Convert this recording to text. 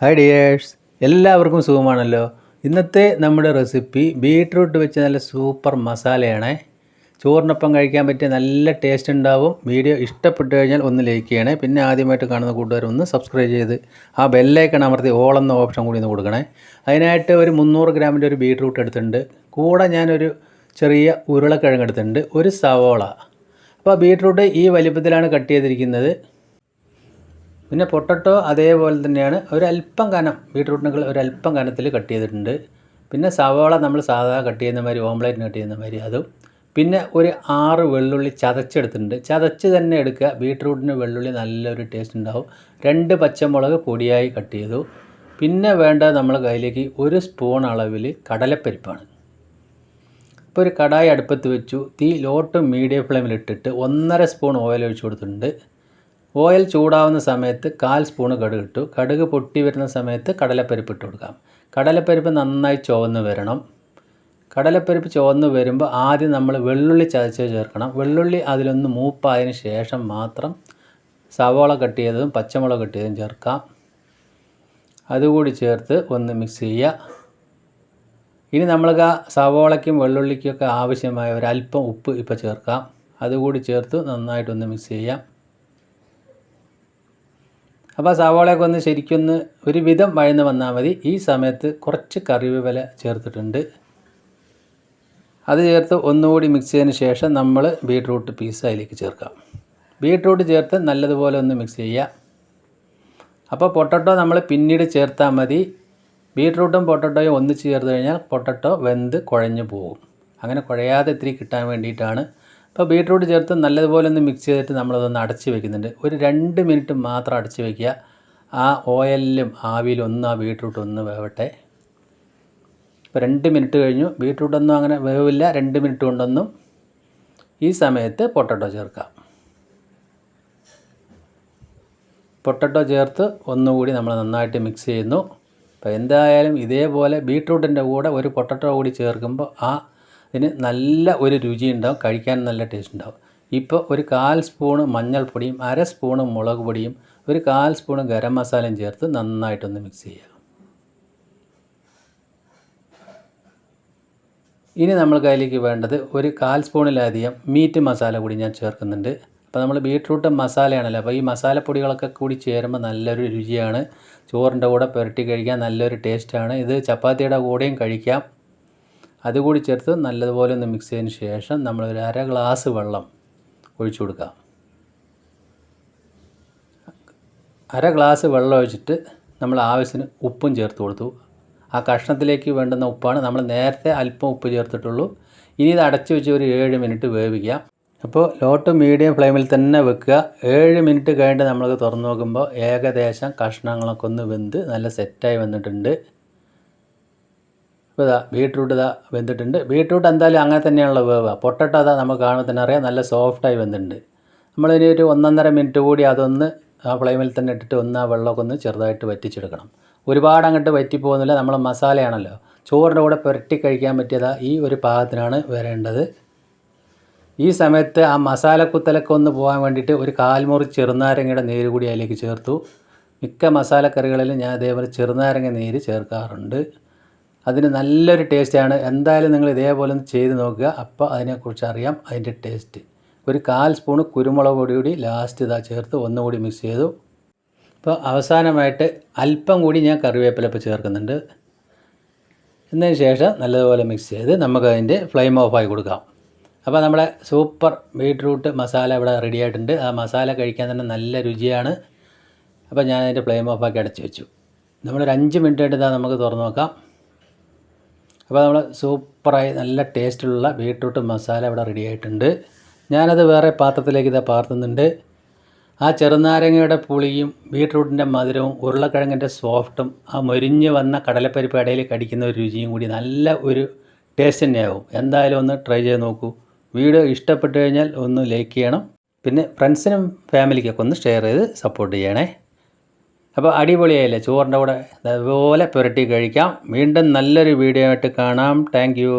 Hi dears, എല്ലാവർക്കും സുഖമാണല്ലോ. ഇന്നത്തെ നമ്മുടെ റെസിപ്പി ബീട്രൂട്ട് വെച്ച് നല്ല സൂപ്പർ മസാലയാണ്. ചോറിനൊപ്പം കഴിക്കാൻ പറ്റിയ നല്ല ടേസ്റ്റ് ഉണ്ടാവും. വീഡിയോ ഇഷ്ടപ്പെട്ടു കഴിഞ്ഞാൽ ഒന്ന് ലൈക്ക് ചെയ്യണേ. പിന്നെ ആദ്യമായിട്ട് കാണുന്ന കൂട്ടുകാർ ഒന്ന് സബ്സ്ക്രൈബ് ചെയ്ത് ആ ബെല്ലൈക്കൺ അമർത്തി ഓൾ എന്ന ഓപ്ഷൻ കൂടി ഒന്ന് കൊടുക്കണേ. അതിനായിട്ട് ഒരു 300 ഗ്രാമിൻ്റെ ഒരു ബീട്രൂട്ട് എടുത്തിട്ടുണ്ട്. കൂടെ ഞാനൊരു ചെറിയ ഉരുളക്കിഴങ്ങ് എടുത്തിട്ടുണ്ട്, ഒരു സവോള. അപ്പോൾ ബീട്രൂട്ട് ഈ വലിപ്പത്തിലാണ് കട്ട് ചെയ്തിരിക്കുന്നത്. പിന്നെ പൊട്ടറ്റോ അതേപോലെ തന്നെയാണ്, ഒരല്പം കനം, ബീട്രൂട്ടിനേക്കാൾ ഒരല്പം കനത്തിൽ കട്ട് ചെയ്തിട്ടുണ്ട്. പിന്നെ സവാള നമ്മൾ സാധാ കട്ട് ചെയ്യുന്ന മാതിരി, ഓംലേറ്റിന് കട്ട് ചെയ്യുന്ന മാതിരി അതും. പിന്നെ ഒരു 6 വെള്ളുള്ളി ചതച്ചെടുത്തിട്ടുണ്ട്. ചതച്ച് തന്നെ എടുക്കുക, ബീട്രൂട്ടിന് വെള്ളുള്ളി നല്ലൊരു ടേസ്റ്റ് ഉണ്ടാവും. 2 പച്ചമുളക് പൊടിയായി കട്ട് ചെയ്തു. പിന്നെ വേണ്ട നമ്മൾ കയ്യിലേക്ക് 1 സ്പൂൺ അളവിൽ കടലപ്പരിപ്പാണ്. ഇപ്പോൾ ഒരു കടായി അടുപ്പത്ത് വെച്ചു. തീ ലോ ടു മീഡിയം ഫ്ലെയിമിലിട്ടിട്ട് 1.5 സ്പൂൺ ഓയിൽ ഒഴിച്ചു കൊടുത്തിട്ടുണ്ട്. ഓയിൽ ചൂടാവുന്ന സമയത്ത് 1/4 സ്പൂണ് കടുക് ഇട്ടു. കടുക് പൊട്ടി വരുന്ന സമയത്ത് കടലപ്പരിപ്പ് ഇട്ട് കൊടുക്കാം. കടലപ്പരിപ്പ് നന്നായി ചുവന്ന് വരണം. കടലപ്പരിപ്പ് ചുവന്ന് വരുമ്പോൾ ആദ്യം നമ്മൾ വെള്ളുള്ളി ചതച്ച് ചേർക്കണം. വെള്ളുള്ളി അതിലൊന്ന് മൂപ്പായതിന് ശേഷം മാത്രം സവോള കട്ട് ചെയ്തതും പച്ചമുളക് കട്ട് ചെയ്തതും ചേർക്കാം. അതുകൂടി ചേർത്ത് ഒന്ന് മിക്സ് ചെയ്യുക. ഇനി നമ്മൾക്ക് ആ സവോളയ്ക്കും വെള്ളുള്ളിക്കൊക്കെ ആവശ്യമായ ഒരല്പം ഉപ്പ് ഇപ്പോൾ ചേർക്കാം. അതുകൂടി ചേർത്ത് നന്നായിട്ടൊന്ന് മിക്സ് ചെയ്യാം. അപ്പോൾ സവാളയൊക്കെ ഒന്ന് ശരിക്കൊന്ന് ഒരു വിധം വഴന്ന് വന്നാൽ മതി. ഈ സമയത്ത് കുറച്ച് കറിവേപ്പില ചേർത്തിട്ടുണ്ട്. അത് ചേർത്ത് ഒന്നുകൂടി മിക്സ് ചെയ്തതിന് ശേഷം നമ്മൾ ബീട്രൂട്ട് പീസ് അതിലേക്ക് ചേർക്കാം. ബീട്രൂട്ട് ചേർത്ത് നല്ലതുപോലെ ഒന്ന് മിക്സ് ചെയ്യുക. അപ്പോൾ പൊട്ടറ്റോ നമ്മൾ പിന്നീട് ചേർത്താൽ മതി. ബീട്രൂട്ടും പൊട്ടറ്റോയും ഒന്നിച്ച് ചേർത്ത് കഴിഞ്ഞാൽ പൊട്ടറ്റോ വെന്ത് കുഴഞ്ഞു പോകും. അങ്ങനെ കുഴയാതെ ഇത്തിരി കിട്ടാൻ വേണ്ടിയിട്ടാണ്. അപ്പോൾ ബീട്രൂട്ട് ചേർത്ത് നല്ലതുപോലെ ഒന്ന് മിക്സ് ചെയ്തിട്ട് നമ്മളതൊന്ന് അടച്ച് വയ്ക്കുന്നുണ്ട്. ഒരു 2 മിനിറ്റ് മാത്രം അടച്ച് വയ്ക്കുക. ആ ഓയിലിലും ആവിയിലും ഒന്ന് ആ ബീട്രൂട്ട് ഒന്ന് വേവട്ടെ. ഇപ്പോൾ 2 മിനിറ്റ് കഴിഞ്ഞു. ബീട്രൂട്ടൊന്നും അങ്ങനെ വേവില്ല, 2 മിനിറ്റ് കൊണ്ടൊന്നും. ഈ സമയത്ത് പൊട്ടറ്റോ ചേർക്കാം. പൊട്ടറ്റോ ചേർത്ത് ഒന്നുകൂടി നമ്മൾ നന്നായിട്ട് മിക്സ് ചെയ്യുന്നു. അപ്പോൾ എന്തായാലും ഇതേപോലെ ബീട്രൂട്ടിൻ്റെ കൂടെ ഒരു പൊട്ടറ്റോ കൂടി ചേർക്കുമ്പോൾ ഇതിന് നല്ല ഒരു രുചി ഉണ്ടാവും, കഴിക്കാൻ നല്ല ടേസ്റ്റ് ഉണ്ടാവും. ഇപ്പോൾ ഒരു 1/4 സ്പൂണ് മഞ്ഞൾപ്പൊടിയും 1/2 സ്പൂണ് മുളക് പൊടിയും 1/4 സ്പൂണ് ഗരം മസാലയും ചേർത്ത് നന്നായിട്ടൊന്ന് മിക്സ് ചെയ്യുക. ഇനി നമ്മൾക്ക് അതിലേക്ക് വേണ്ടത് ഒരു 1/4 സ്പൂണിലധികം മീറ്റ് മസാല കൂടി ഞാൻ ചേർക്കുന്നുണ്ട്. അപ്പോൾ നമ്മൾ ബീട്രൂട്ട് മസാലയാണല്ലോ, അപ്പോൾ ഈ മസാലപ്പൊടികളൊക്കെ കൂടി ചേരുമ്പോൾ നല്ലൊരു രുചിയാണ്. ചോറിൻ്റെ കൂടെ പുരട്ടി കഴിക്കാൻ നല്ലൊരു ടേസ്റ്റാണ്. ഇത് ചപ്പാത്തിയുടെ കൂടെയും കഴിക്കാം. അതുകൂടി ചേർത്ത് നല്ലതുപോലെ ഒന്ന് മിക്സ് ചെയ്തതിന് ശേഷം നമ്മളൊരു 1/2 ഗ്ലാസ് വെള്ളം ഒഴിച്ചു കൊടുക്കാം. 1/2 ഗ്ലാസ് വെള്ളം ഒഴിച്ചിട്ട് നമ്മൾ ആവശ്യത്തിന് ഉപ്പും ചേർത്ത് കൊടുത്തു. ആ കഷ്ണത്തിലേക്ക് വേണ്ടുന്ന ഉപ്പാണ്. നമ്മൾ നേരത്തെ അല്പം ഉപ്പ് ചേർത്തിട്ടുള്ളൂ. ഇനി ഇത് അടച്ച് വെച്ച് ഒരു 7 മിനിറ്റ് വേവിക്കുക. അപ്പോൾ ലോ ടു മീഡിയം ഫ്ലെയിമിൽ തന്നെ വെക്കുക. 7 മിനിറ്റ് കഴിഞ്ഞിട്ട് നമ്മൾക്ക് തുറന്ന് നോക്കുമ്പോൾ ഏകദേശം കഷ്ണങ്ങളൊക്കെ ഒന്ന് വെന്ത് നല്ല സെറ്റായി വന്നിട്ടുണ്ട്. ഇപ്പോൾ ബീട്രൂട്ട് വെന്തിട്ടുണ്ട്. ബീട്രൂട്ട് എന്തായാലും അങ്ങനെ തന്നെയാണല്ലോ വേവുക. പൊട്ടറ്റോ നമുക്ക് കാണുമ്പോൾ തന്നെ അറിയാം നല്ല സോഫ്റ്റായി വെന്തിട്ടുണ്ട്. നമ്മളിനി ഒരു 1.5 മിനിറ്റ് കൂടി അതൊന്ന് ആ ഫ്ലെയിമിൽ തന്നെ ഇട്ടിട്ട് ഒന്ന് ആ വെള്ളമൊക്കെ ഒന്ന് ചെറുതായിട്ട് വറ്റിച്ചെടുക്കണം. ഒരുപാട് അങ്ങോട്ട് വറ്റി പോകുന്നില്ല. നമ്മൾ മസാലയാണല്ലോ, ചോറിൻ്റെ കൂടെ പുരട്ടി കഴിക്കാൻ പറ്റിയത് ഈ ഒരു പാകത്തിനാണ് വരേണ്ടത്. ഈ സമയത്ത് ആ മസാലക്കുത്തലൊക്കെ ഒന്ന് പോകാൻ വേണ്ടിയിട്ട് ഒരു 1/4 മുറി ചെറുനാരങ്ങയുടെ നീര് കൂടി അതിലേക്ക് ചേർത്തു. മിക്ക മസാലക്കറികളിലും ഞാൻ അതേപോലെ ചെറുനാരങ്ങ നീര് ചേർക്കാറുണ്ട്. അതിന് നല്ലൊരു ടേസ്റ്റാണ്. എന്തായാലും നിങ്ങൾ ഇതേപോലെ ഒന്ന് ചെയ്ത് നോക്കുക. അപ്പോൾ അതിനെക്കുറിച്ച് അറിയാം അതിൻ്റെ ടേസ്റ്റ്. ഒരു 1/4 സ്പൂണ് കുരുമുളക് പൊടി കൂടി ലാസ്റ്റ് ചേർത്ത് ഒന്നുകൂടി മിക്സ് ചെയ്തു. ഇപ്പോൾ അവസാനമായിട്ട് അല്പം കൂടി ഞാൻ കറിവേപ്പില ഇപ്പോൾ ചേർക്കുന്നുണ്ട്. എന്നതിന് ശേഷം നല്ലതുപോലെ മിക്സ് ചെയ്ത് നമുക്കതിൻ്റെ ഫ്ലെയിം ഓഫായി കൊടുക്കാം. അപ്പോൾ നമ്മളെ സൂപ്പർ ബീട്രൂട്ട് മസാല ഇവിടെ റെഡി ആയിട്ടുണ്ട്. ആ മസാല കഴിക്കാൻ തന്നെ നല്ല രുചിയാണ്. അപ്പോൾ ഞാൻ അതിൻ്റെ ഫ്ലെയിം ഓഫാക്കി അടച്ച് വെച്ചു. നമ്മളൊരു 5 മിനിറ്റ് ആയിട്ട് നമുക്ക് തുറന്ന് നോക്കാം. അപ്പോൾ നമ്മൾ സൂപ്പറായി നല്ല ടേസ്റ്റുള്ള ബീട്രൂട്ട് മസാല ഇവിടെ റെഡി ആയിട്ടുണ്ട്. ഞാനത് വേറെ പാത്രത്തിലേക്ക് പാർത്തുന്നുണ്ട്. ആ ചെറുനാരങ്ങയുടെ പുളിയും ബീട്രൂട്ടിൻ്റെ മധുരവും ഉരുളക്കിഴങ്ങിൻ്റെ സോഫ്റ്റും ആ മൊരിഞ്ഞ് വന്ന കടലപ്പരിപ്പ് ഇടയിൽ കടിക്കുന്ന ഒരു രുചിയും കൂടി നല്ല ഒരു ടേസ്റ്റ് തന്നെയാവും. എന്തായാലും ഒന്ന് ട്രൈ ചെയ്ത് നോക്കൂ. വീഡിയോ ഇഷ്ടപ്പെട്ട് കഴിഞ്ഞാൽ ഒന്ന് ലൈക്ക് ചെയ്യണം. പിന്നെ ഫ്രണ്ട്സിനും ഫാമിലിക്കൊക്കെ ഒന്ന് ഷെയർ ചെയ്ത് സപ്പോർട്ട് ചെയ്യണേ. അപ്പോൾ അടിപൊളിയായില്ലേ, ചോറിൻ്റെ കൂടെ അതുപോലെ പുരട്ടി കഴിക്കാം. വീണ്ടും നല്ലൊരു വീഡിയോ ആയിട്ട് കാണാം. Thank you.